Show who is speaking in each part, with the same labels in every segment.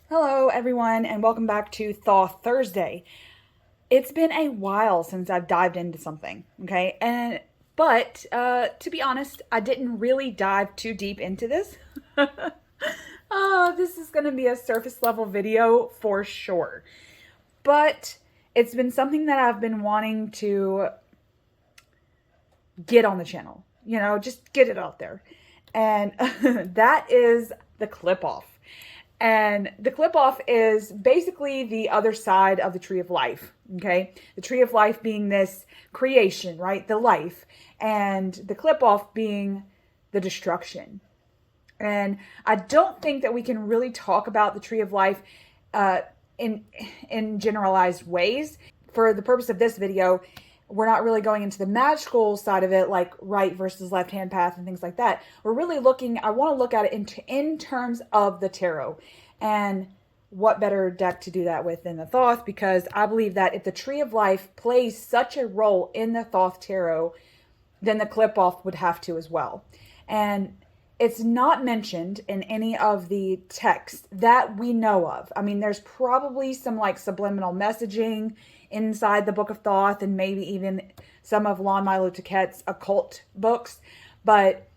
Speaker 1: Hello everyone and welcome back to Thoth Thursday. It's been a while since I've dived into something, okay? But to be honest, I didn't really dive too deep into this. This is going to be a surface level video for sure. But it's been something that I've been wanting to get on the channel, just get it out there. And that is the clip off. And the clip off is basically the other side of the tree of life. Okay. The tree of life being this creation, right? The life, and the clip off being the destruction. And I don't think that we can really talk about the tree of life in generalized ways. For the purpose of this video, we're not really going into the magical side of it, like right versus left hand path and things like that. We're really I want to look at it in terms of the tarot. And what better deck to do that with than the Thoth? Because I believe that if the tree of life plays such a role in the Thoth tarot, then the clip off would have to as well. And it's not mentioned in any of the texts that we know of. I mean, there's probably some like subliminal messaging inside the Book of Thoth and maybe even some of Lon Milo Tuquette's occult books. But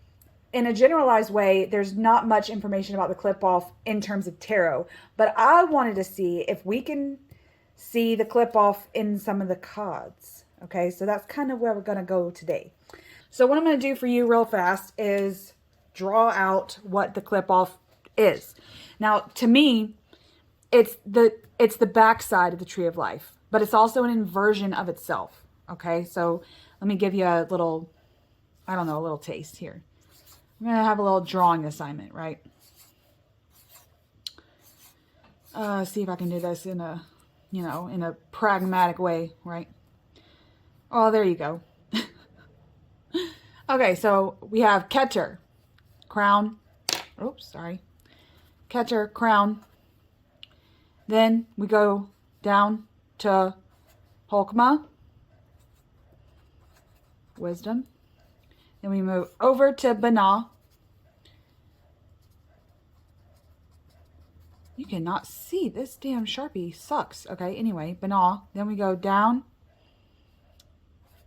Speaker 1: in a generalized way, there's not much information about the clip off in terms of tarot. But I wanted to see if we can see the clip off in some of the cards. Okay, so that's kind of where we're going to go today. So what I'm going to do for you real fast is draw out what the clip off is. Now, to me, it's the backside of the tree of life, but it's also an inversion of itself. Okay, so let me give you a little, a little taste here. I'm going to have a little drawing assignment, right? See if I can do this in a, in a pragmatic way, right? Oh, there you go. Okay, so we have Keter, crown. Oops, sorry. Keter, crown. Then we go down to Holkma, wisdom. Then we move over to Bana. You cannot see. This damn Sharpie sucks. Okay, anyway, Bana. Then we go down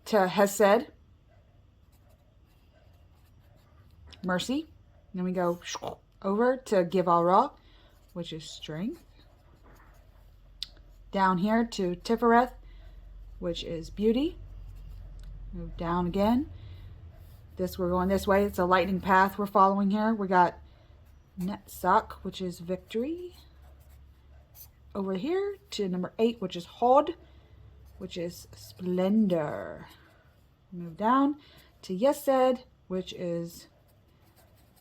Speaker 1: to Hesed, mercy. Then we go over to Givalra, which is strength. Down here to Sephirot, which is beauty. Move down again. We're going this way. It's a lightning path we're following here. We got Netzach, which is victory. Over here to number 8, which is Hod, which is splendor. Move down to Yesed, which is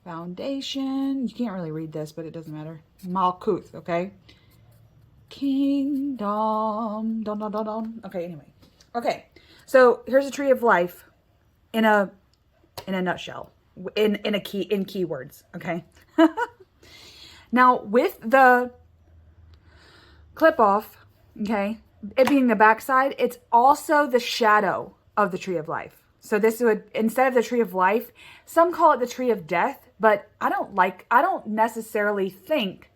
Speaker 1: foundation. You can't really read this, but it doesn't matter. Malkuth, okay? Kingdom. Dun, dun, dun, dun. Okay, anyway. Okay, so here's a tree of life in a nutshell, in keywords, okay? Now, with the clip off, okay, it being the backside, it's also the shadow of the tree of life. So this would, instead of the tree of life, some call it the tree of death, but I don't necessarily think,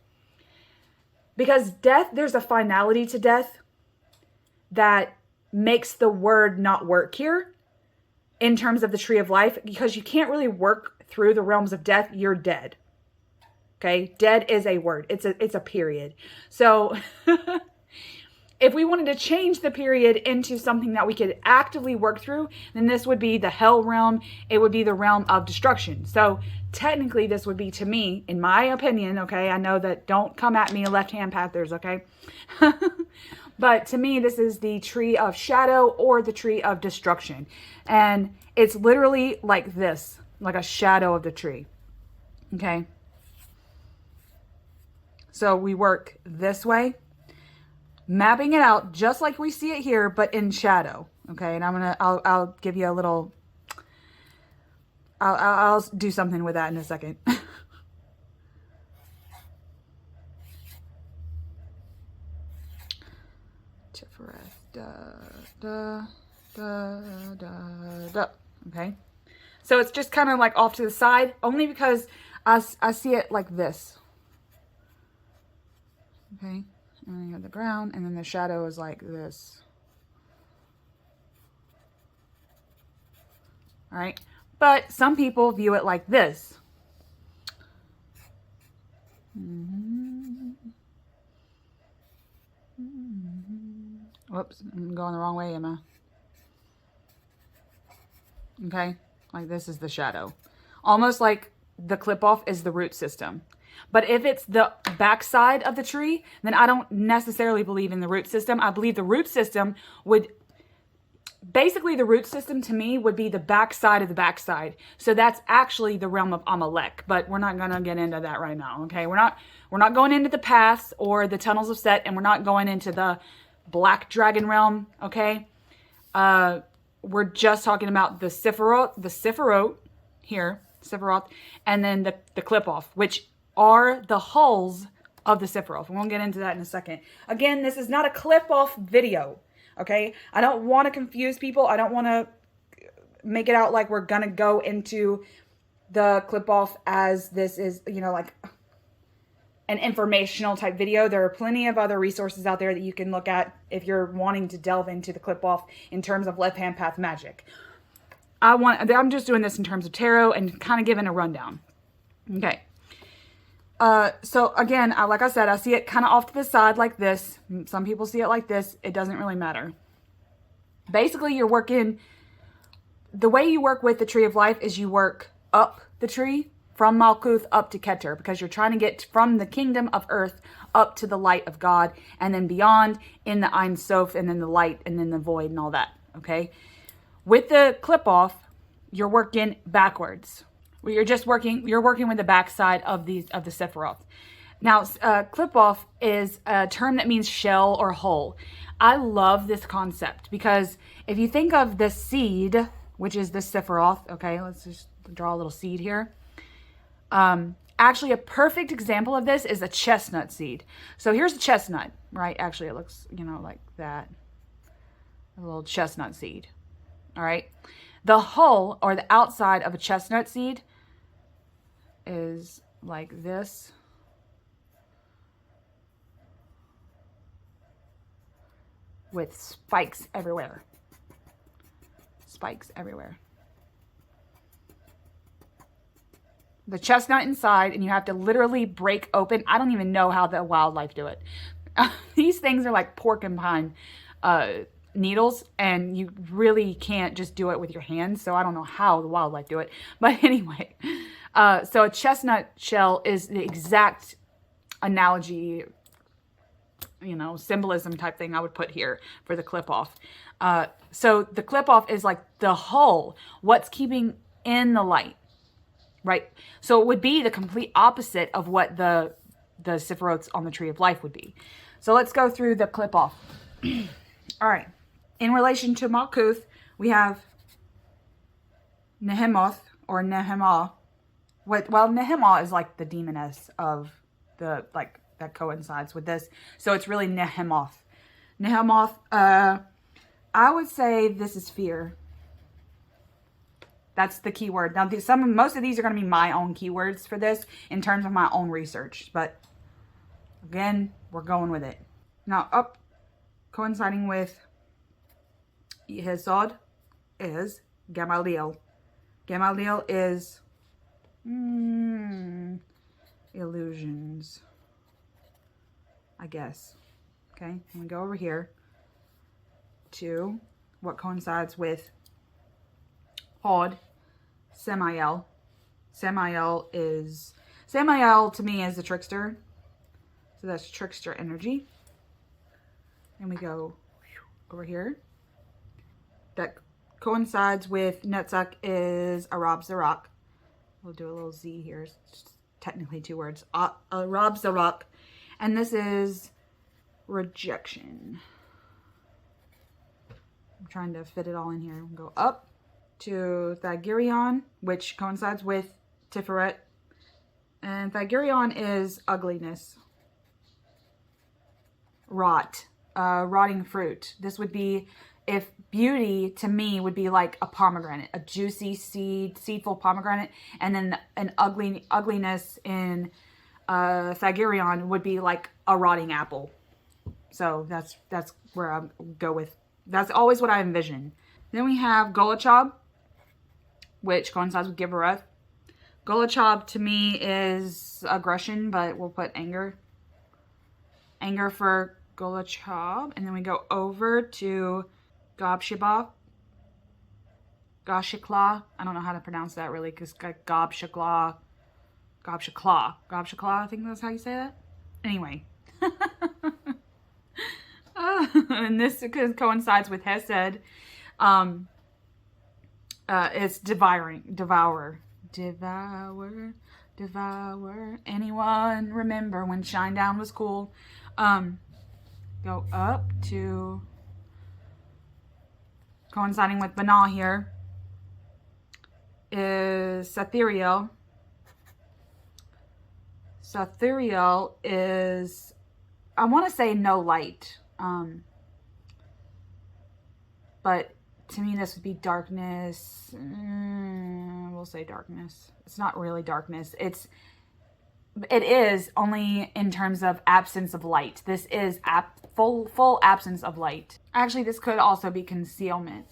Speaker 1: because death, there's a finality to death that makes the word not work here in terms of the tree of life, because you can't really work through the realms of death. You're dead. Okay. Dead is a word. It's a period. So if we wanted to change the period into something that we could actively work through, then this would be the hell realm. It would be the realm of destruction. So technically this would be, to me, in my opinion, okay, I know that, don't come at me left-hand pathers, okay? But to me, this is the tree of shadow or the tree of destruction. And it's literally like this, like a shadow of the tree, okay? So we work this way, mapping it out just like we see it here, but in shadow. Okay, and I'll give you a little, I'll do something with that in a second. Okay, so it's just kind of like off to the side, only because I see it like this. Okay, and then you have the ground, and then the shadow is like this. All right, but some people view it like this. Whoops, I'm going the wrong way, am I? Okay, like this is the shadow. Almost like the clip-off is the root system. But if it's the backside of the tree, then I don't necessarily believe in the root system. I believe the root system would... Basically, the root system to me would be the backside of the backside. So that's actually the realm of Amalek. But we're not going to get into that right now, okay? We're not going into the paths or the tunnels of Set, and we're not going into the black dragon realm, okay? We're just talking about the sephirot here, sephirot, and then the clip-off, which are the hulls of the sephirot. We won't get into that in a second. Again, this is not a clip-off video. Okay, I don't want to confuse people. I don't want to make it out like we're going to go into the clip off as this is, you know, like an informational type video. There are plenty of other resources out there that you can look at if you're wanting to delve into the clip off in terms of left hand path magic. I'm just doing this in terms of tarot and kind of giving a rundown. Okay. So again, like I said, I see it kind of off to the side like this. Some people see it like this. It doesn't really matter. Basically, you're working, the way you work with the Tree of Life is you work up the tree from Malkuth up to Keter, because you're trying to get from the kingdom of earth up to the light of God, and then beyond in the Ein Sof, and then the light, and then the void and all that. Okay. With the clip off, you're working backwards. You're working with the backside of the sephirot. Now, clip off is a term that means shell or hull. I love this concept because if you think of the seed, which is the sephirot, okay, let's just draw a little seed here. Actually, a perfect example of this is a chestnut seed. So here's a chestnut, right? Actually, it looks, you know, like that. A little chestnut seed. All right. The hull or the outside of a chestnut seed is like this. With spikes everywhere. Spikes everywhere. The chestnut inside, and you have to literally break open. I don't even know how the wildlife do it. These things are like porcupine needles, and you really can't just do it with your hands. So I don't know how the wildlife do it. But anyway, so a chestnut shell is the exact analogy, you know, symbolism type thing I would put here for the clip off. So the clip off is like the hull, what's keeping in the light, right? So it would be the complete opposite of what the sephirots on the Tree of Life would be. So let's go through the clip off. All right. In relation to Malkuth, we have Nehemoth or Nehemah. Well, Nehemah is like the demoness of the, like, that coincides with this. So it's really Nehemoth. Nehemoth, I would say this is fear. That's the key word. Now, most of these are going to be my own keywords for this in terms of my own research. But again, we're going with it. Now, up coinciding with Yesod is Gamaliel. Gamaliel is illusions, I guess. Okay, I'm gonna go over here to what coincides with Hod, Samael. Samael to me is the trickster. So that's trickster energy. And we go over here. That coincides with Netzach is Arab Zarak. We'll do a little Z here. It's technically two words. Arab Zarak. And this is rejection. I'm trying to fit it all in here. We'll go up to Thagirion, which coincides with Tiferet. And Thagirion is ugliness. Rot. Rotting fruit. This would be, if beauty to me would be like a pomegranate, a juicy seedful pomegranate, and then an ugliness in Thagirion would be like a rotting apple. So that's where I go with. That's always what I envision. Then we have Golochob, which coincides with Givereth. Golochob to me is aggression, but we'll put anger. Anger for Golochob. And then we go over to Gobshibah. Goshikla. I don't know how to pronounce that really, because Gobshikla, I think that's how you say that. Anyway. And this coincides with Hesed. It's devourer. Anyone remember when Shinedown was cool? Go up to, coinciding with Banal here, is Sathiriel. Sathiriel is, I want to say no light. But to me, this would be darkness. We'll say darkness. It's not really darkness. It is only in terms of absence of light. This is full absence of light. Actually, this could also be concealment.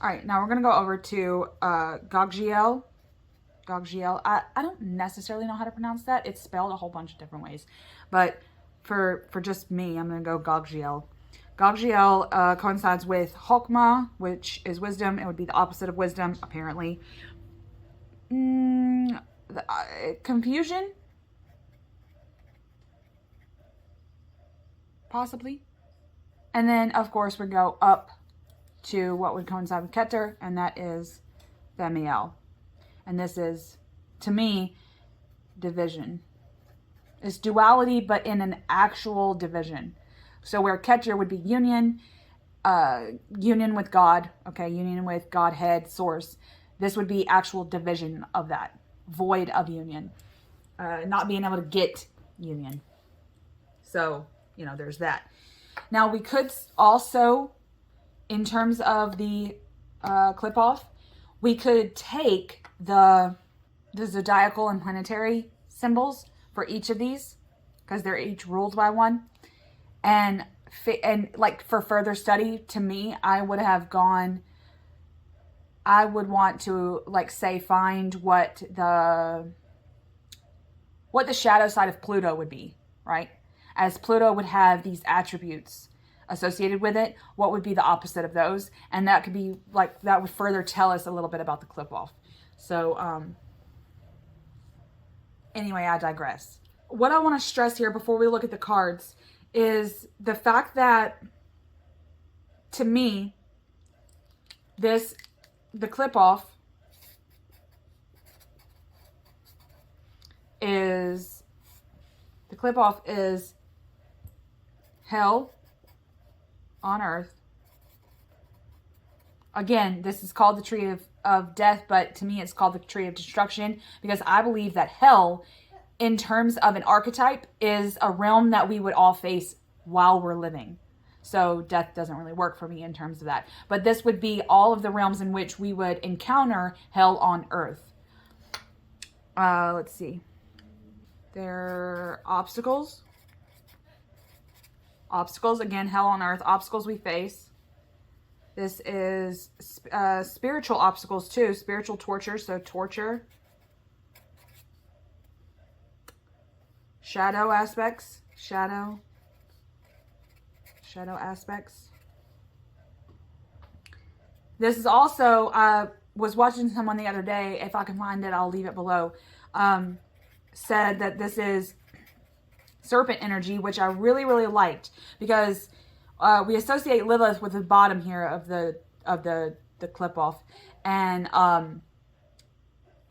Speaker 1: All right, now we're going to go over to Goggiel. I don't necessarily know how to pronounce that. It's spelled a whole bunch of different ways. But for just me, I'm going to go Goggiel. Goggiel coincides with Hokmah, which is wisdom. It would be the opposite of wisdom, apparently. Confusion? Possibly. And then, of course, we go up to what would coincide with Keter, and that is Thamiel. And this is, to me, division. It's duality, but in an actual division. So where Keter would be union, union with God, okay, union with Godhead, source. This would be actual division of that, void of union, not being able to get union. So, you know, there's that. Now we could also, in terms of the QLIPHOTH, we could take the zodiacal and planetary symbols for each of these, because they're each ruled by one. And like for further study, to me, I would want to, like, say, find what the shadow side of Pluto would be, right? As Pluto would have these attributes associated with it, what would be the opposite of those? And that could be, like, that would further tell us a little bit about the QLIPHOTH. So, anyway, I digress. What I want to stress here before we look at the cards is the fact that, to me, the QLIPHOTH is hell on earth. Again, this is called the tree of death, but to me it's called the tree of destruction, because I believe that hell, in terms of an archetype, is a realm that we would all face while we're living. So death doesn't really work for me in terms of that. But this would be all of the realms in which we would encounter hell on earth. Let's see. There are obstacles. Obstacles, again, hell on earth. Obstacles we face. This is spiritual obstacles too. Spiritual torture, so torture. Shadow aspects. Shadow aspects. This is also, was watching someone the other day, if I can find it, I'll leave it below, said that this is serpent energy, which I really, really liked, because we associate Lilith with the bottom here of the QLIPHOTH, and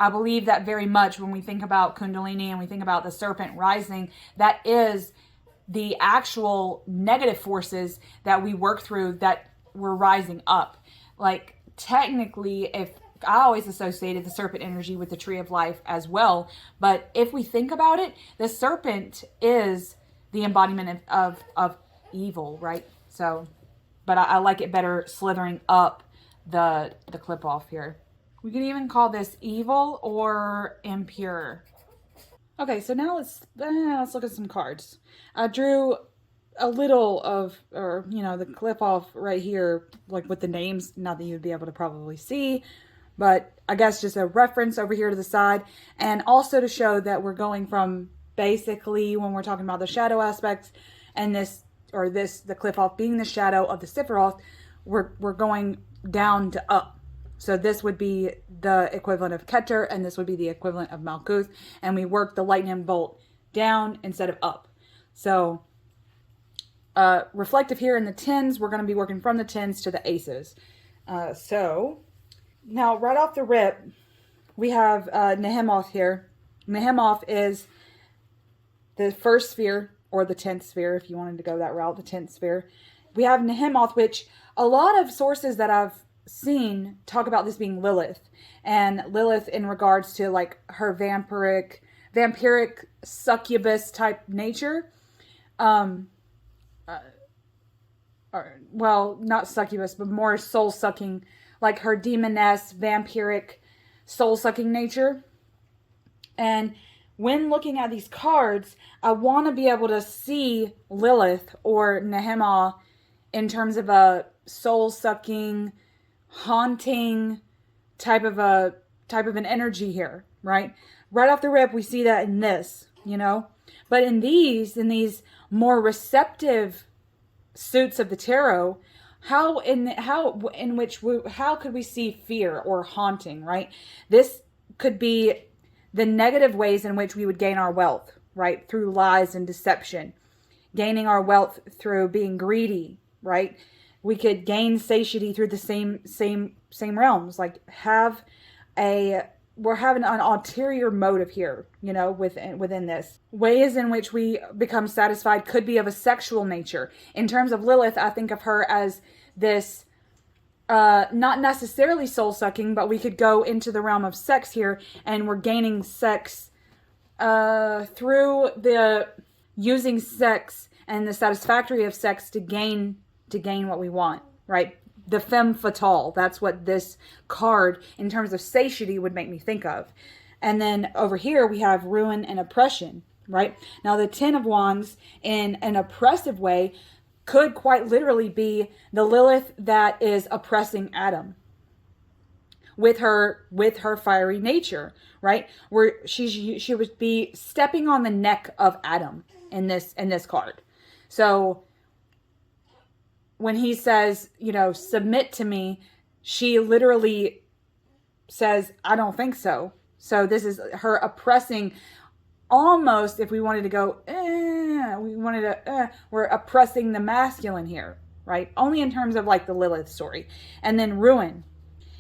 Speaker 1: I believe that very much when we think about Kundalini and we think about the serpent rising, that is the actual negative forces that we work through that we're rising up. Like, technically, if I always associated the serpent energy with the tree of life as well, but if we think about it, the serpent is the embodiment of evil, right? So, but I like it better slithering up the QLIPHOTH here. We can even call this evil or impure. Okay, so now let's look at some cards. I drew a little of, or you know, the QLIPHOTH right here, like with the names. Not that you'd be able to probably see, but I guess just a reference over here to the side, and also to show that we're going from basically when we're talking about the shadow aspects, and this the QLIPHOTH being the shadow of the sephirot, we're going down to up. So this would be the equivalent of Keter, and this would be the equivalent of Malkuth, and we work the lightning bolt down instead of up. So reflective here in the tens, we're going to be working from the tens to the aces. So now right off the rip, we have Nehemoth here. Nehemoth is the first sphere, or the 10th sphere, if you wanted to go that route, the 10th sphere. We have Nehemoth, which a lot of sources that I've seen talk about this being Lilith, and Lilith in regards to like her vampiric succubus type nature. Well, not succubus, but more soul sucking, like her demoness, vampiric, soul sucking nature. And when looking at these cards, I want to be able to see Lilith or Nehemoth in terms of a soul sucking, haunting type of an energy here, right? Right off the rip, we see that in this, you know. But in these more receptive suits of the tarot, how could we see fear or haunting, right? This could be the negative ways in which we would gain our wealth, right? Through lies and deception, gaining our wealth through being greedy, right? We could gain satiety through the same realms, like we're having an ulterior motive here, you know, within this. Ways in which we become satisfied could be of a sexual nature. In terms of Lilith, I think of her as this, not necessarily soul-sucking, but we could go into the realm of sex here, and we're gaining sex through the using sex and the satisfactory of sex to gain what we want, right? The femme fatale, that's what this card in terms of satiety would make me think of. And then over here we have ruin and oppression, right? Now the 10 of Wands in an oppressive way could quite literally be the Lilith that is oppressing Adam with her fiery nature, right? Where she would be stepping on the neck of Adam in this card. So when he says, you know, submit to me, she literally says, I don't think so. So this is her oppressing, almost, if we wanted to go, we're oppressing the masculine here, right? Only in terms of like the Lilith story. And then ruin.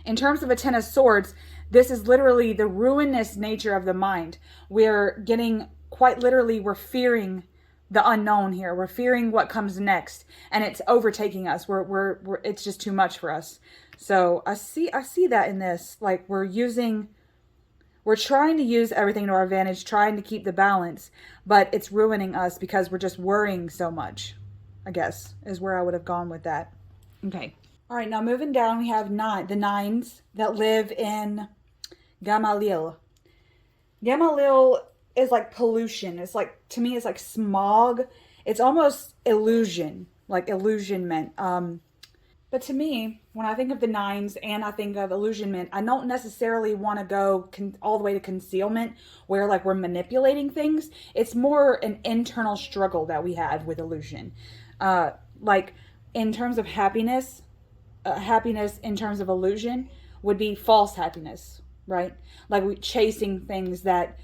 Speaker 1: In terms of a 10 of Swords, this is literally the ruinous nature of the mind. We're getting, quite literally, we're fearing the unknown here. We're fearing what comes next, and it's overtaking us. It's just too much for us. So I see that in this, like we're trying to use everything to our advantage, trying to keep the balance, but it's ruining us because we're just worrying so much, I guess, is where I would have gone with that. Okay. All right. Now moving down, we have the nines that live in Gamaliel. Gamaliel is like pollution. It's like, to me, it's like smog. It's almost illusion, like illusionment. But to me, when I think of the nines and I think of illusionment, I don't necessarily want to go all the way to concealment where like we're manipulating things. It's more an internal struggle that we have with illusion. Like in terms of happiness in terms of illusion would be false happiness, right? Like we chasing things that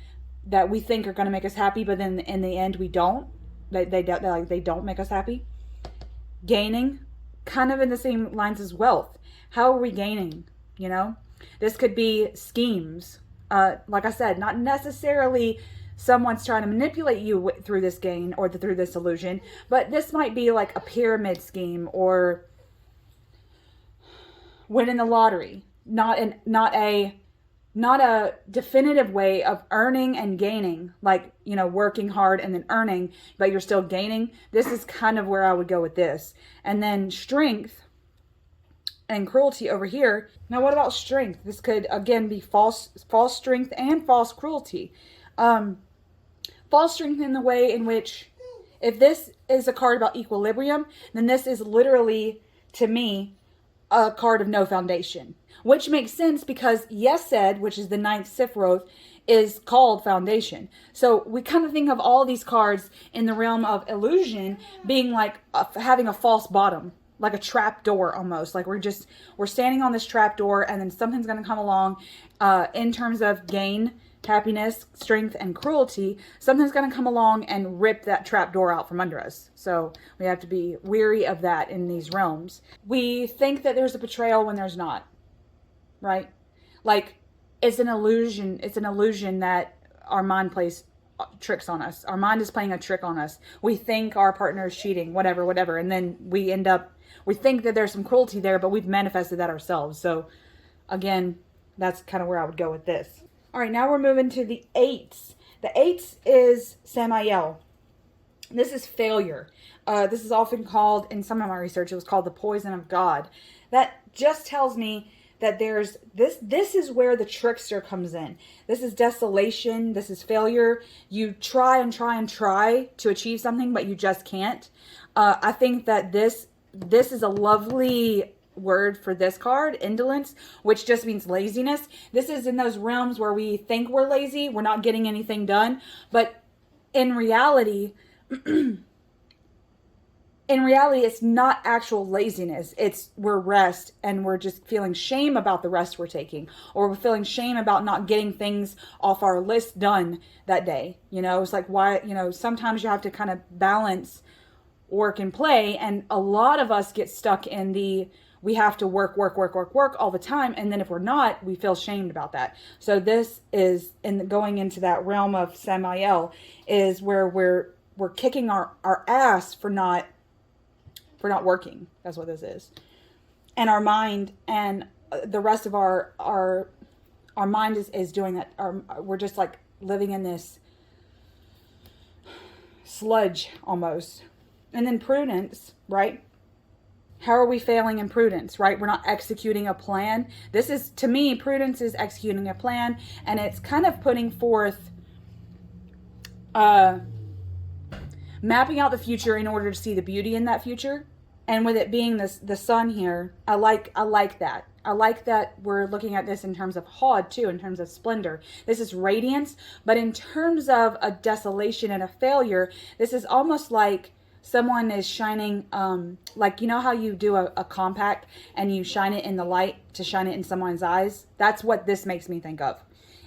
Speaker 1: we think are going to make us happy, but then in the end we don't. They don't make us happy. Gaining, kind of in the same lines as wealth. How are we gaining? You know, this could be schemes. Like I said, not necessarily someone's trying to manipulate you through this gain or through this illusion, but this might be like a pyramid scheme or winning the lottery. Not a definitive way of earning and gaining, like, you know, working hard and then earning, but you're still gaining. This is kind of where I would go with this. And then strength and cruelty over here. Now, what about strength? This could, again, be false strength and false cruelty. false strength in the way in which, if this is a card about equilibrium, then this is literally, to me, a card of no foundation. Which makes sense because Yesed, which is the 9th sephirot, is called foundation. So we kind of think of all these cards in the realm of illusion being like having a false bottom, like a trap door almost. Like we're standing on this trap door, and then something's going to come along in terms of gain, happiness, strength, and cruelty. Something's going to come along and rip that trap door out from under us. So we have to be weary of that in these realms. We think that there's a betrayal when there's not, right? Like, it's an illusion. It's an illusion that our mind plays tricks on us. Our mind is playing a trick on us. We think our partner is cheating, whatever. And then we think that there's some cruelty there, but we've manifested that ourselves. So again, that's kind of where I would go with this. All right, now we're moving to the 8s. The 8s is Samael. This is failure. This is often called, in some of my research, it was called the poison of God. That just tells me that there's this is where the trickster comes in. This is desolation. This is failure. You try and try to achieve something, but you just can't. I think that this is a lovely word for this card, indolence, which just means laziness. This is in those realms where we think we're lazy, we're not getting anything done, but in reality, it's not actual laziness. It's we're rest, and we're just feeling shame about the rest we're taking, or we're feeling shame about not getting things off our list done that day. You know, it's like, why, you know, sometimes you have to kind of balance work and play, and a lot of us get stuck in we have to work all the time, and then if we're not, we feel shamed about that. So this is going into that realm of Samael, is where we're kicking our ass for not working. That's what this is. And our mind and the rest of our mind is doing that. We're just like living in this sludge almost. And then prudence, right? How are we failing in prudence, right? We're not executing a plan. This is, to me, prudence is executing a plan, and it's kind of putting forth, mapping out the future in order to see the beauty in that future. And with it being the sun here, I like that. I like that we're looking at this in terms of Hod too, in terms of splendor. This is radiance, but in terms of a desolation and a failure, this is almost like someone is shining, like, you know how you do a compact and you shine it in the light to shine it in someone's eyes? That's what this makes me think of.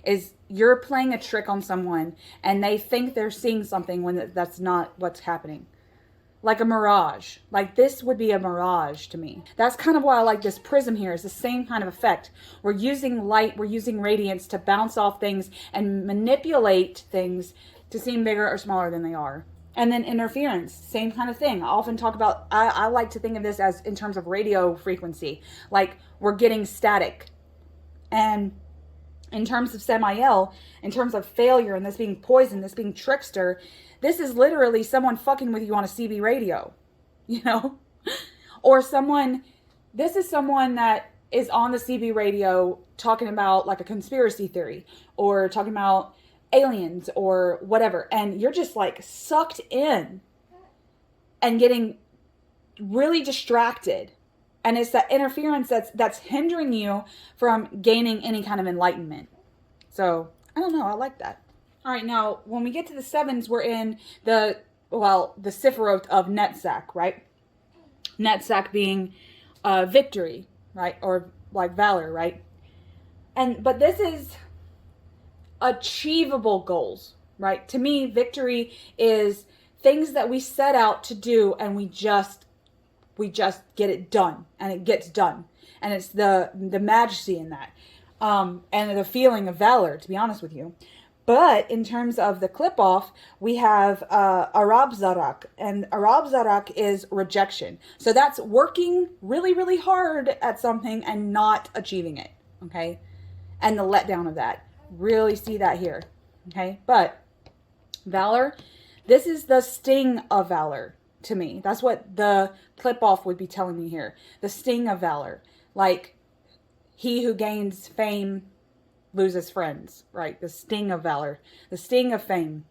Speaker 1: Is you're playing a trick on someone and they think they're seeing something when that's not what's happening. Like a mirage. Like this would be a mirage to me. That's kind of why I like this prism here. It's the same kind of effect. We're using light, we're using radiance to bounce off things and manipulate things to seem bigger or smaller than they are. And then interference, same kind of thing. I often talk about, I like to think of this as in terms of radio frequency. Like we're getting static. And in terms of Samael, in terms of failure and this being poison, this being trickster, this is literally someone fucking with you on a CB radio, you know? Or this is someone that is on the CB radio talking about like a conspiracy theory or talking about aliens or whatever. And you're just like sucked in and getting really distracted. And it's that interference that's hindering you from gaining any kind of enlightenment. So, I don't know. I like that. All right, now, when we get to the 7s, we're in the sephirot of Netzach, right? Netzach being victory, right? Or like valor, right? But this is achievable goals, right? To me, victory is things that we set out to do and we just get it done, and it gets done. And it's the majesty in that. And the feeling of valor, to be honest with you. But in terms of the clip-off, we have Arab Zarak. And Arab Zarak is rejection. So that's working really, really hard at something and not achieving it. Okay? And the letdown of that. Really see that here. Okay? But valor, this is the sting of valor to me. That's what the clip-off would be telling me here. The sting of valor. Like, he who gains fame loses friends, right? The sting of valor, the sting of fame.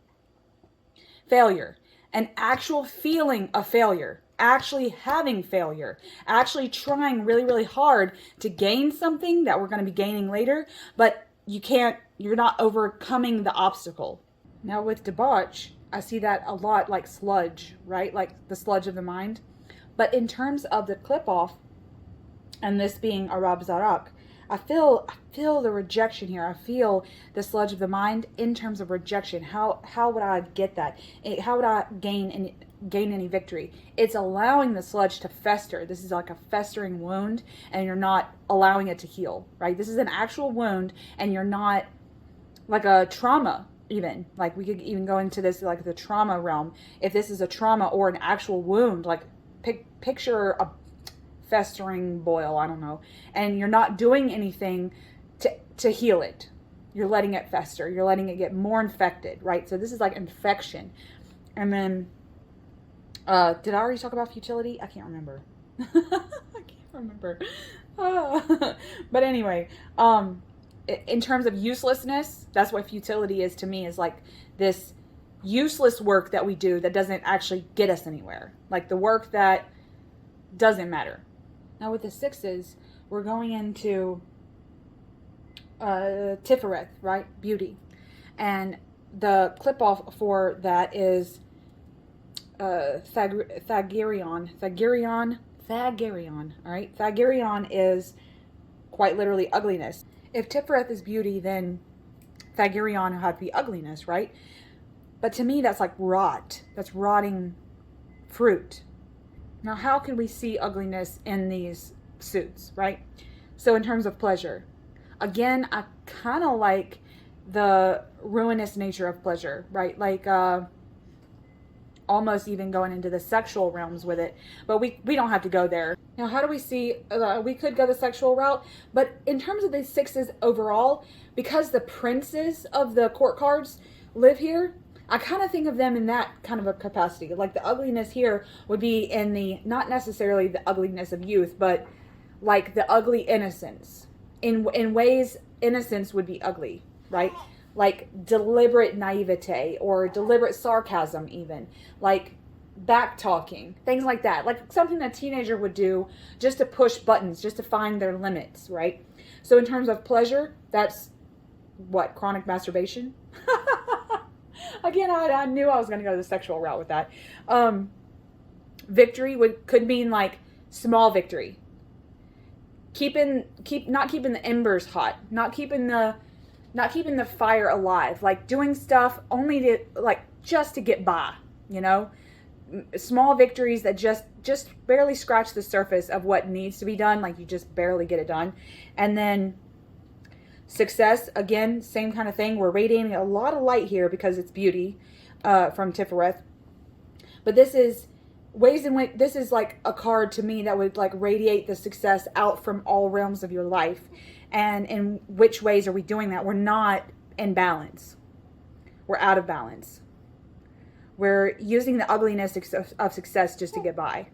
Speaker 1: failure, an actual feeling of failure, actually having failure, actually trying really, really hard to gain something that we're going to be gaining later, but you're not overcoming the obstacle. Now with debauch, I see that a lot like sludge, right? Like the sludge of the mind. But in terms of the clip off, and this being Arab Zarak, I feel the rejection here. I feel the sludge of the mind in terms of rejection. How would I get that? How would I gain any victory? It's allowing the sludge to fester. This is like a festering wound, and you're not allowing it to heal, right? This is an actual wound, and you're not, like a trauma even. Like we could even go into this like the trauma realm. If this is a trauma or an actual wound, like picture a festering boil, I don't know, and you're not doing anything to heal it. You're letting it fester. You're letting it get more infected, right? So this is like infection. And then, did I already talk about futility? I can't remember. I can't remember. But anyway, in terms of uselessness, that's what futility is to me, is like this useless work that we do that doesn't actually get us anywhere. Like the work that doesn't matter. Now with the sixes, we're going into sephirot, right? Beauty. And the clip off for that is Thagirion. All right? Thagirion is quite literally ugliness. If sephirot is beauty, then Thagirion will have to be ugliness, right? But to me, that's like rot. That's rotting fruit. Now, how can we see ugliness in these suits, right? So in terms of pleasure, again, I kind of like the ruinous nature of pleasure, right? Like almost even going into the sexual realms with it. But we don't have to go there. Now, how do we see, we could go the sexual route, but in terms of these sixes overall, because the princes of the court cards live here, I kind of think of them in that kind of a capacity. Like the ugliness here would be in the, not necessarily the ugliness of youth, but like the ugly innocence. In ways, innocence would be ugly, right? Like deliberate naivete or deliberate sarcasm even. Like back talking, things like that. Like something a teenager would do just to push buttons, just to find their limits, right? So in terms of pleasure, that's what? Chronic masturbation? Again, I knew I was going to go the sexual route with that. Victory could mean like small victory. Not keeping the embers hot, not keeping the fire alive, like doing stuff only to just to get by, you know? Small victories that just barely scratch the surface of what needs to be done, like you just barely get it done. And then success, again, same kind of thing. We're radiating a lot of light here because it's beauty from sephirot. But this is ways in which this is like a card to me that would like radiate the success out from all realms of your life. And in which ways are we doing that? We're not in balance. We're out of balance. We're using the ugliness of success just to get by.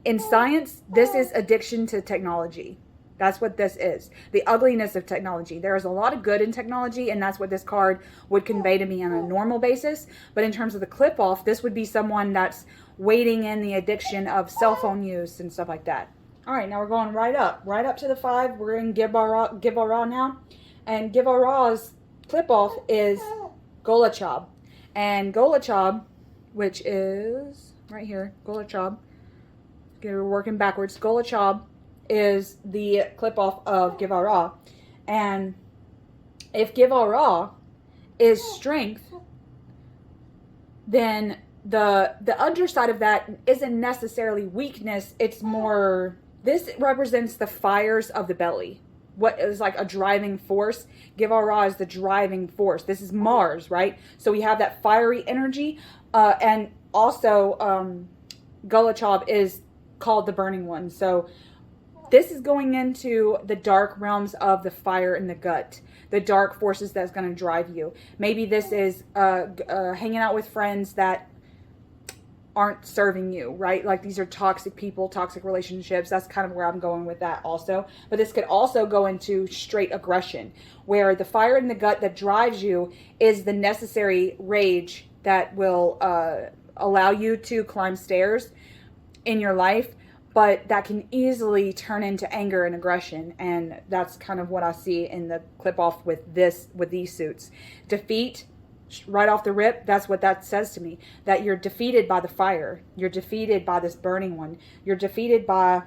Speaker 1: In science, this is addiction to technology. That's what this is. The ugliness of technology. There is a lot of good in technology, and that's what this card would convey to me on a normal basis. But in terms of the clip off, this would be someone that's wading in the addiction of cell phone use and stuff like that. All right, now we're going right up to the 5. We're in Givarah now. And Givarah's clip off is Golachab. And Golachab, which is right here, Golachab. We're working backwards. Golachab is the clip off of Givarah. And if Givarah is strength, then the underside of that isn't necessarily weakness. It's more, this represents the fires of the belly. What is like a driving force. Givarah is the driving force. This is Mars, right? So we have that fiery energy. And also Golachab is called the burning one. So this is going into the dark realms of the fire in the gut, the dark forces that's going to drive you. Maybe this is hanging out with friends that aren't serving you, right? Like these are toxic people, toxic relationships. That's kind of where I'm going with that also. But this could also go into straight aggression, where the fire in the gut that drives you is the necessary rage that will allow you to climb stairs in your life, but that can easily turn into anger and aggression. And that's kind of what I see in the clip off with these suits. Defeat, right off the rip, that's what that says to me. That you're defeated by the fire. You're defeated by this burning one. You're defeated by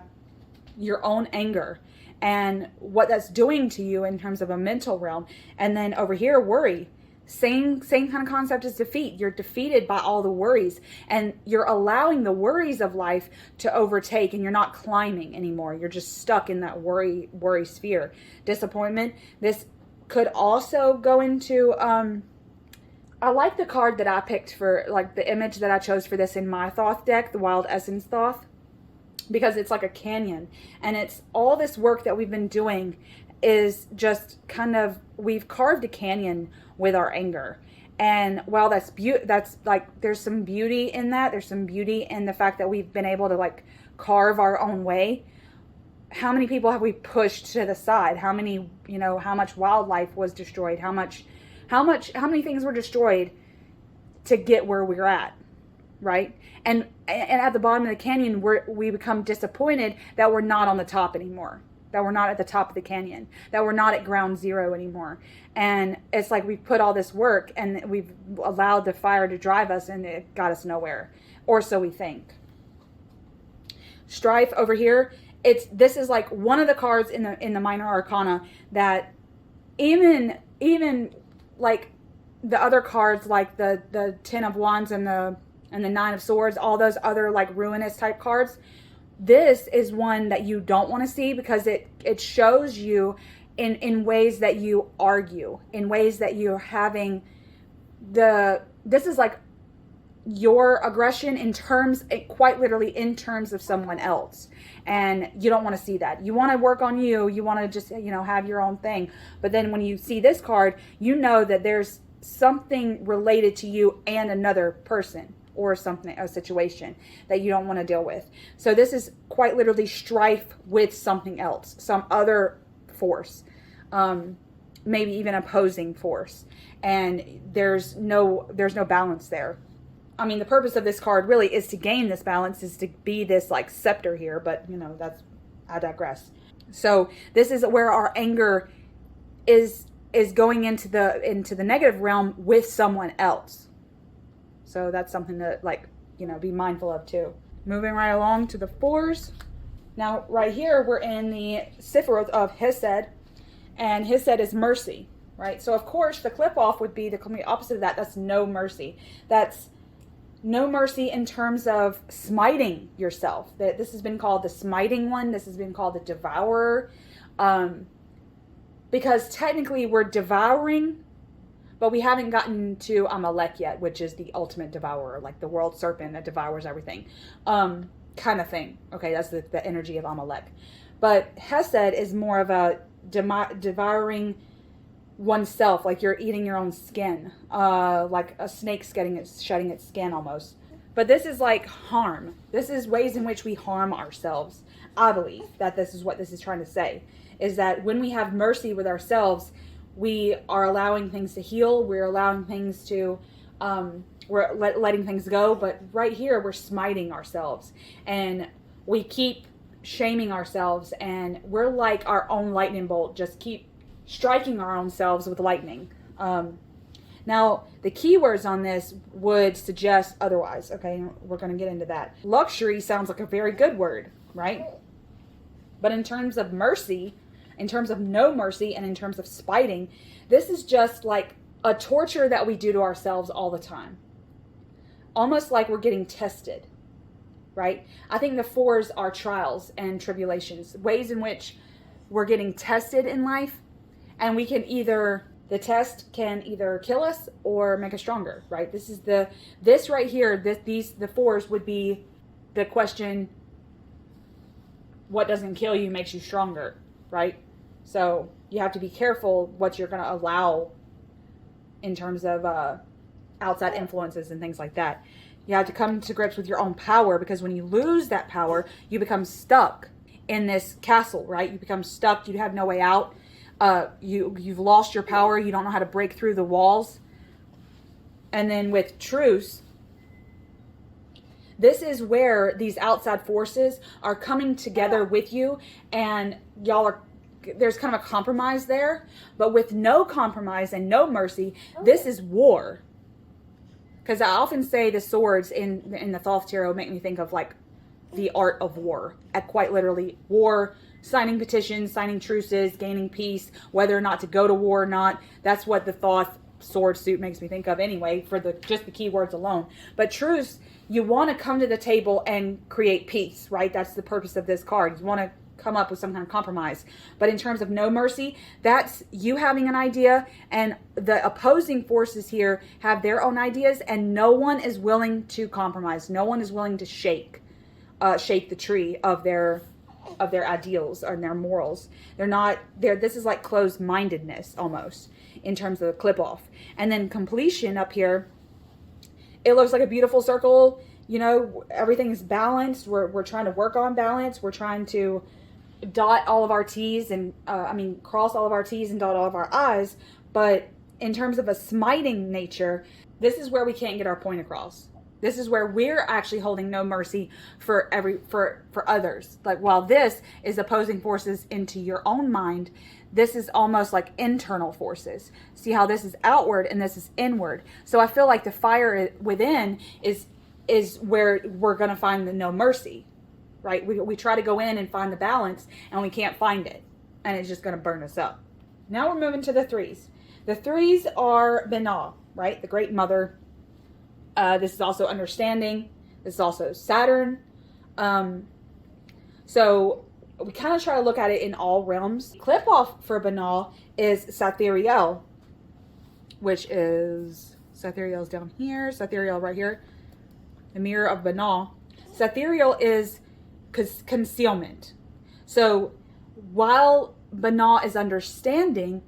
Speaker 1: your own anger and what that's doing to you in terms of a mental realm. And then over here, worry. Same kind of concept as defeat. You're defeated by all the worries, and you're allowing the worries of life to overtake, and you're not climbing anymore. You're just stuck in that worry sphere. Disappointment. This could also go into, I like the card that I picked for, like the image that I chose for this in my Thoth deck, the Wild Essence Thoth, because it's like a canyon, and it's all this work that we've been doing is just kind of, we've carved a canyon with our anger. And while that's like, there's some beauty in that. There's some beauty in the fact that we've been able to like carve our own way. How many people have we pushed to the side? How many, you know, how much wildlife was destroyed? How many things were destroyed to get where we're at, right? And at the bottom of the canyon, we become disappointed that we're not on the top anymore. That we're not at the top of the canyon, that we're not at ground zero anymore. And it's like we've put all this work and we've allowed the fire to drive us, and it got us nowhere, or so we think. Strife over here, this is like one of the cards in the minor arcana that even like the other cards, like the 10 of Wands and the 9 of Swords, all those other like ruinous type cards, this is one that you don't want to see, because it shows you in ways that you argue, in ways that you're having this is like your aggression in terms, quite literally in terms of someone else. And you don't want to see that. You want to work on you. You want to just, you know, have your own thing. But then when you see this card, you know that there's something related to you and another person, or something, a situation that you don't want to deal with. So this is quite literally strife with something else, some other force, maybe even opposing force. And there's no balance there. I mean, the purpose of this card really is to gain this balance, is to be this like scepter here, but you know, I digress. So this is where our anger is going into the negative realm with someone else. So that's something to, like, you know, be mindful of too. Moving right along to the 4s. Now, right here, we're in the sephirot of Hesed, and Hesed is mercy, right? So, of course, the clip-off would be the complete opposite of that. That's no mercy. That's no mercy in terms of smiting yourself. This has been called the smiting one. This has been called the devourer. Because technically we're devouring, but we haven't gotten to Amalek yet, which is the ultimate devourer, like the world serpent that devours everything, kind of thing. Okay, that's the energy of Amalek. But Hesed is more of a devouring oneself, like you're eating your own skin, like a snake shedding its skin almost. But this is like harm. This is ways in which we harm ourselves. I believe that this is what this is trying to say, is that when we have mercy with ourselves, we are allowing things to heal. We're allowing things to, we're letting things go. But right here, we're smiting ourselves. And we keep shaming ourselves. And we're like our own lightning bolt. Just keep striking our own selves with lightning. Now, the keywords on this would suggest otherwise. Okay, we're going to get into that. Luxury sounds like a very good word, right? But in terms of mercy, in terms of no mercy, and in terms of spiting, this is just like a torture that we do to ourselves all the time. Almost like we're getting tested, right? I think the 4s are trials and tribulations, ways in which we're getting tested in life, and we can either, the test can either kill us or make us stronger, right? This right here, the 4s would be the question, what doesn't kill you makes you stronger, right? So you have to be careful what you're going to allow in terms of outside influences and things like that. You have to come to grips with your own power, because when you lose that power, you become stuck in this castle, right? You become stuck. You have no way out. You've lost your power. You don't know how to break through the walls. And then with truce, this is where these outside forces are coming together with you, and y'all are, there's kind of a compromise there. But with no compromise and no mercy, this is war. Because I often say the swords in the Thoth Tarot make me think of like the art of war. Quite literally, war, signing petitions, signing truces, gaining peace, whether or not to go to war or not. That's what the Thoth sword suit makes me think of anyway, for just the keywords alone. But truce, you want to come to the table and create peace, right? That's the purpose of this card. You want to come up with some kind of compromise. But in terms of no mercy, that's you having an idea, and the opposing forces here have their own ideas, and no one is willing to compromise. No one is willing to shake the tree of their ideals and their morals. They're not there. This is like closed-mindedness almost in terms of the clip off. And then completion up here, it looks like a beautiful circle. You know, everything is balanced. We're trying to work on balance. We're trying to dot all of our T's and cross all of our T's and dot all of our I's. But in terms of a smiting nature, this is where we can't get our point across. This is where we're actually holding no mercy for others. Like, while this is opposing forces into your own mind, this is almost like internal forces. See how this is outward and this is inward. So I feel like the fire within is where we're going to find the no mercy, right? We try to go in and find the balance, and we can't find it, and it's just going to burn us up. Now we're moving to the threes. The threes are Binah, right? The great mother. This is also understanding. This is also Saturn. So we kind of try to look at it in all realms. Clip off for Binah is Sathiriel, which is, Sathiriel's down here, Sathiriel right here, the mirror of Binah. Sathiriel is concealment. So while Binah is understanding,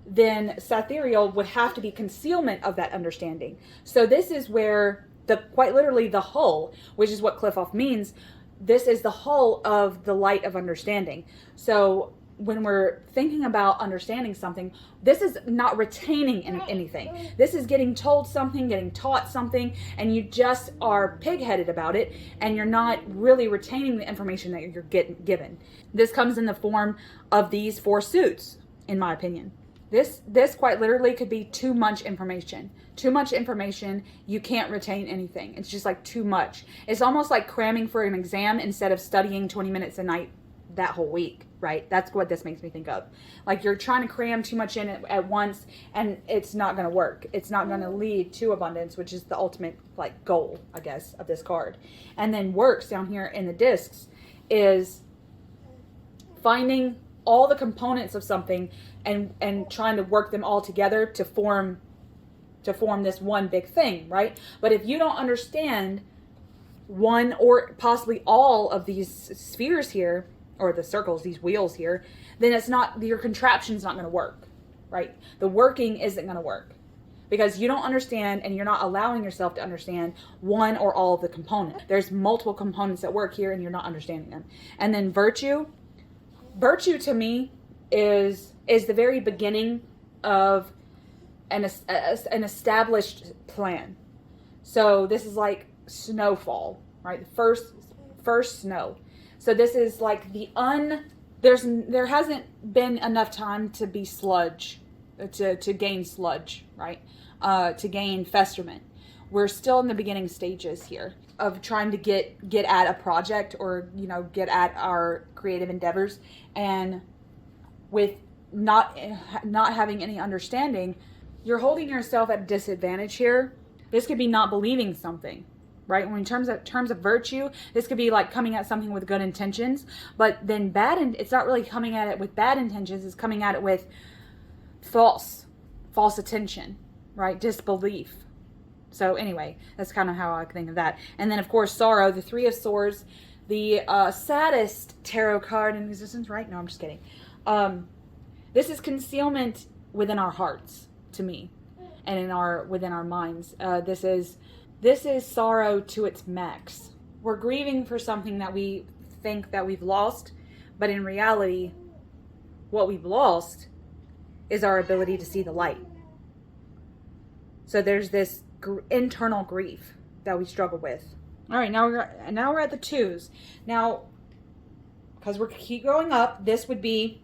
Speaker 1: then Sathiriel would have to be concealment of that understanding. So this is where quite literally the hull, which is what clip off means, this is the hull of the light of understanding. So when we're thinking about understanding something, this is not retaining anything. This is getting told something, getting taught something, and you just are pig-headed about it, and you're not really retaining the information that you're given. This comes in the form of these four suits, in my opinion. This quite literally could be too much information. Too much information, you can't retain anything. It's just like too much. It's almost like cramming for an exam instead of studying 20 minutes a night that whole week, right? That's what this makes me think of. Like, you're trying to cram too much in at once, and it's not going to work. It's not going to lead to abundance, which is the ultimate like goal, I guess, of this card. And then works down here in the discs is finding all the components of something and trying to work them all together to form this one big thing, right? But if you don't understand one or possibly all of these spheres here, or the circles, these wheels here, then it's not, your contraption's not going to work, right? The working isn't going to work because you don't understand, and you're not allowing yourself to understand one or all of the components. There's multiple components at work here, and you're not understanding them. And then virtue to me is the very beginning of an established plan. So this is like snowfall, right? The first snow. So this is like there hasn't been enough time to be sludge, to gain sludge, right? To gain festerment. We're still in the beginning stages here of trying to get at a project, or, you know, get at our creative endeavors. And with not having any understanding, you're holding yourself at a disadvantage here. This could be not believing something, right? When in terms of virtue, this could be like coming at something with good intentions, but then it's not really coming at it with bad intentions. It's coming at it with false attention, right? Disbelief. So anyway, that's kind of how I think of that. And then, of course, sorrow, the Three of Swords, the saddest tarot card in existence, right? No, I'm just kidding. This is concealment within our hearts, to me, and within our minds. This is sorrow to its max. We're grieving for something that we think that we've lost, but in reality, what we've lost is our ability to see the light. So there's this internal grief that we struggle with. All right, now we're at the twos. Now, because we're keep going up, this would be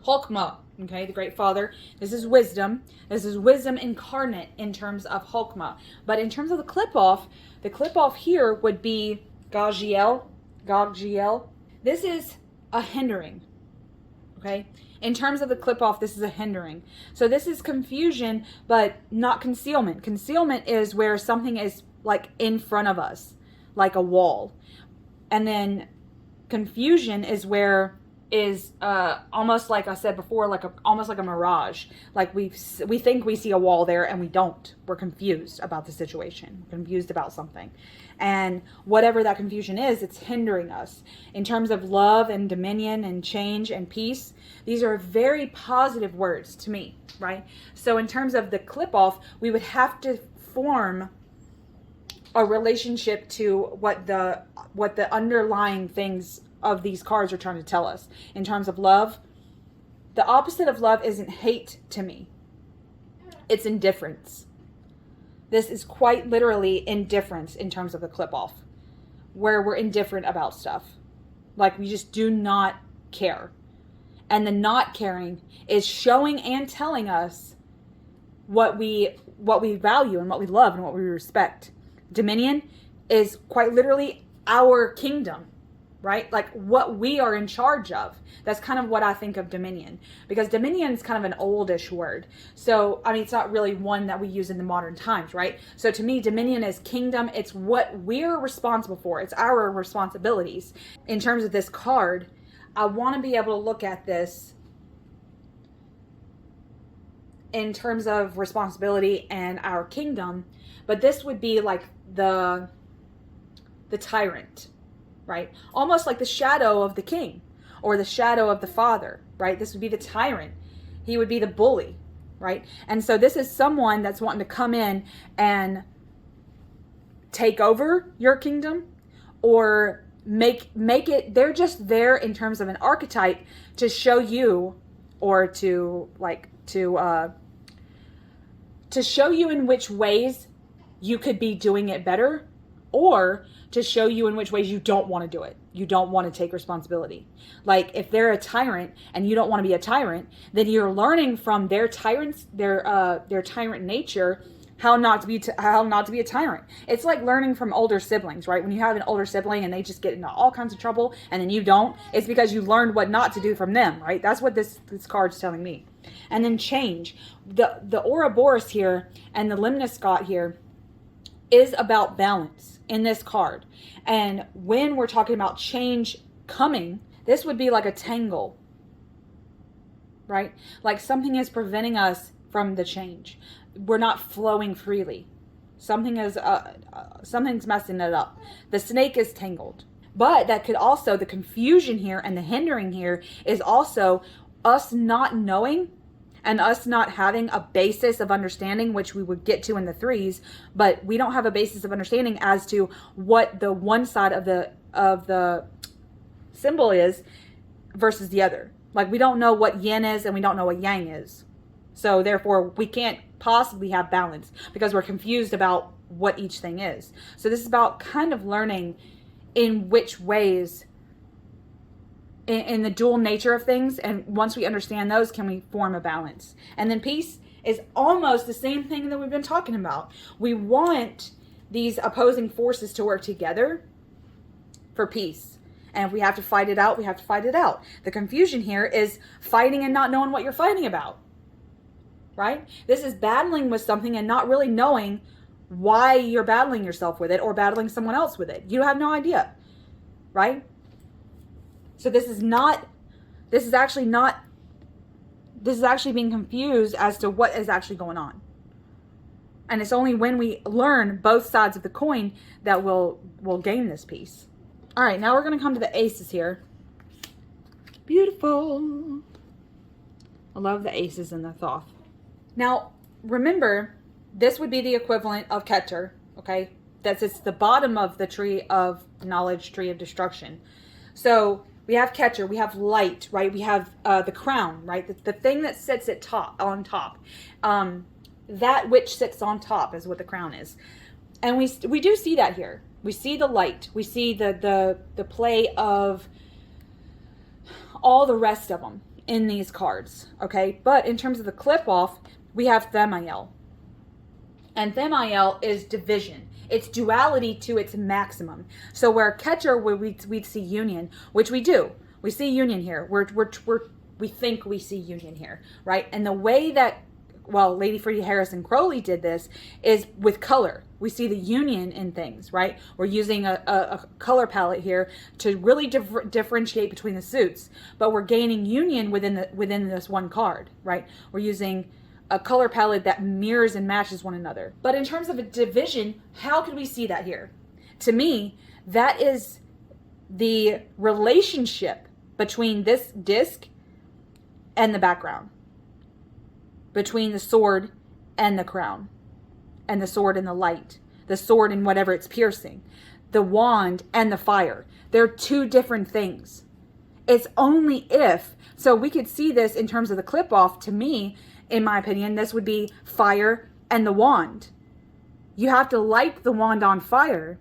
Speaker 1: Hulkma, okay, the Great Father. This is wisdom. This is wisdom incarnate in terms of Hulkma. But in terms of the clip-off here would be Gagiel. This is a hindering, okay? In terms of the clip-off, this is a hindering. So this is confusion, but not concealment. Concealment is where something is like in front of us, like a wall. And then confusion is where is almost like I said before, almost like a mirage. Like we think we see a wall there and we don't. We're confused about the situation. We're confused about something. And whatever that confusion is, it's hindering us. In terms of love and dominion and change and peace, these are very positive words to me, right? So in terms of the clip-off, we would have to form a relationship to what the underlying things of these cards are trying to tell us. In terms of love, the opposite of love isn't hate to me. It's indifference. This is quite literally indifference in terms of the clip-off, where we're indifferent about stuff. Like we just do not care. And the not caring is showing and telling us what we value and what we love and what we respect. Dominion is quite literally our kingdom, right? Like what we are in charge of. That's kind of what I think of dominion, because dominion is kind of an oldish word. So, I mean, it's not really one that we use in the modern times, right? So to me, dominion is kingdom. It's what we're responsible for. It's our responsibilities. In terms of this card, I want to be able to look at this in terms of responsibility and our kingdom, but this would be like the tyrant, right? Almost like the shadow of the king or the shadow of the father, right? This would be the tyrant. He would be the bully, right? And so this is someone that's wanting to come in and take over your kingdom or make it, they're just there in terms of an archetype to show you or to show you in which ways you could be doing it better, or to show you in which ways you don't want to do it. You don't want to take responsibility. Like if they're a tyrant and you don't want to be a tyrant, then you're learning from their tyrants, their tyrant nature, how not to be a tyrant. It's like learning from older siblings, right? When you have an older sibling and they just get into all kinds of trouble and then you don't, it's because you learned what not to do from them, right? That's what this card's telling me. And then change. The Ouroboros here and the Lemniscate here is about balance in this card. And when we're talking about change coming, this would be like a tangle, right? Like something is preventing us from the change. We're not flowing freely. Something's messing it up. The snake is tangled. But that could also, the confusion here and the hindering here is also us not knowing and us not having a basis of understanding, which we would get to in the threes, but we don't have a basis of understanding as to what the one side of the symbol is versus the other. Like we don't know what yin is and we don't know what yang is. So therefore we can't possibly have balance because we're confused about what each thing is. So this is about kind of learning in which ways in the dual nature of things, and once we understand those, can we form a balance? And then peace is almost the same thing that we've been talking about. We want these opposing forces to work together for peace. And if we have to fight it out, we have to fight it out. The confusion here is fighting and not knowing what you're fighting about, right? This is battling with something and not really knowing why you're battling yourself with it or battling someone else with it. You have no idea, right? So this is actually being confused as to what is actually going on. And it's only when we learn both sides of the coin that we'll gain this peace. All right, now we're going to come to the aces here. Beautiful. I love the aces and the Thoth. Now, remember, this would be the equivalent of Keter, okay? It's the bottom of the tree of knowledge, tree of destruction. So we have Keter, we have light, right? We have the crown, right? The thing that sits on top. that which sits on top is what the crown is. And we do see that here. We see the light. We see the play of all the rest of them in these cards, okay? But in terms of the clip-off, we have Themiel. And Themiel is division. It's duality to its maximum. So where Catcher, we'd see union, which we do. We see union here. We think we see union here, right? And the way that, well, Lady Freddie Harrison Crowley did this is with color. We see the union in things, right? We're using a color palette here to really differentiate between the suits, but we're gaining union within this one card, right? We're using a color palette that mirrors and matches one another. But in terms of a division, how could we see that here? To me, that is the relationship between this disc and the background, between the sword and the crown, and the sword and the light, the sword and whatever it's piercing, the wand and the fire. They're two different things. It's only if, so we could see this in terms of the clip off. To me, in my opinion, this would be fire and the wand. You have to light the wand on fire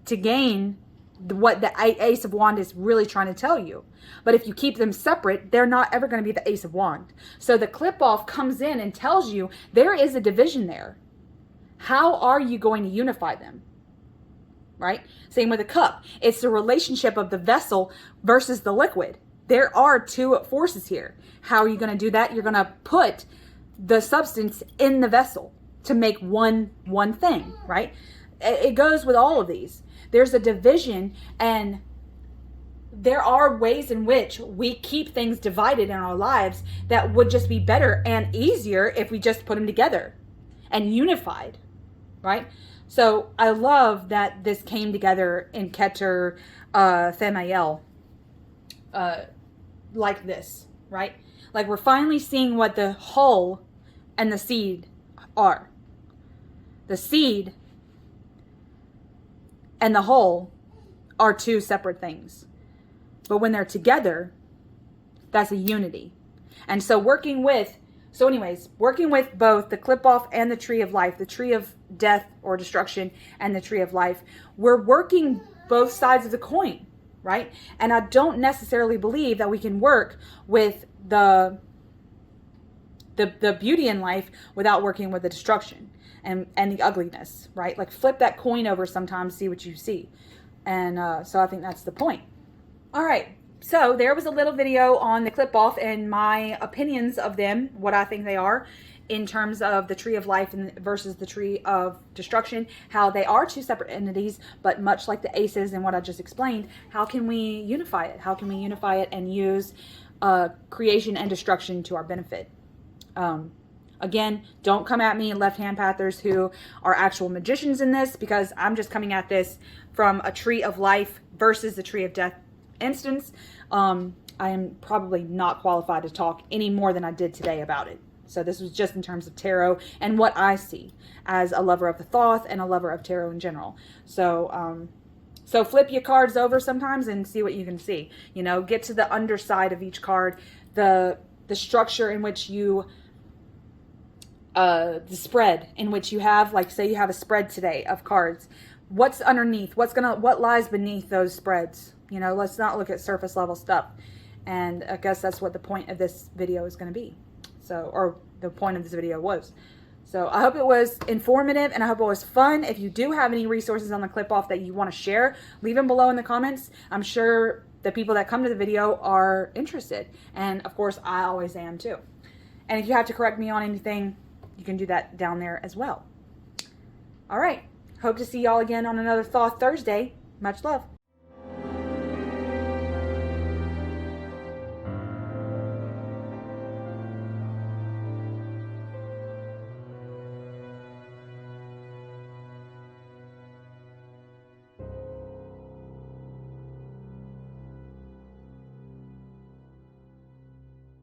Speaker 1: to gain what the Ace of Wand is really trying to tell you. But if you keep them separate, they're not ever going to be the Ace of Wand. So the clip off comes in and tells you there is a division there. How are you going to unify them? Right? Same with a cup. It's the relationship of the vessel versus the liquid. There are two forces here. How are you going to do that? You're going to put the substance in the vessel to make one thing, right? It goes with all of these. There's a division, and there are ways in which we keep things divided in our lives that would just be better and easier if we just put them together and unified, right? So I love that this came together in Keter Themiel like this, right? Like we're finally seeing what the hull and the seed are. The seed and the whole are two separate things. But when they're together, that's a unity. And so working with both the clip-off and the tree of life, the tree of death or destruction and the tree of life, we're working both sides of the coin, right? And I don't necessarily believe that we can work with the beauty in life without working with the destruction and the ugliness, right? Like flip that coin over sometimes, see what you see. And so I think that's the point. All right, so there was a little video on the clip off and my opinions of them, what I think they are in terms of the tree of life versus the tree of destruction, how they are two separate entities, but much like the aces and what I just explained, how can we unify it? How can we unify it and use creation and destruction to our benefit? Again, don't come at me, left-hand pathers who are actual magicians in this, because I'm just coming at this from a tree of life versus the tree of death instance. I am probably not qualified to talk any more than I did today about it. So this was just in terms of tarot and what I see as a lover of the Thoth and a lover of tarot in general. So, so flip your cards over sometimes and see what you can see. You know, get to the underside of each card, the structure in which you the spread in which you have, like say you have a spread today of cards, what's underneath, what lies beneath those spreads. You know, let's not look at surface level stuff. And I guess that's what the point of this video is going to be. So, or the point of this video was. So I hope it was informative and I hope it was fun. If you do have any resources on the clip off that you want to share, leave them below in the comments. I'm sure the people that come to the video are interested. And of course I always am too. And if you have to correct me on anything, you can do that down there as well. All right. Hope to see y'all again on another Thoth Thursday. Much love.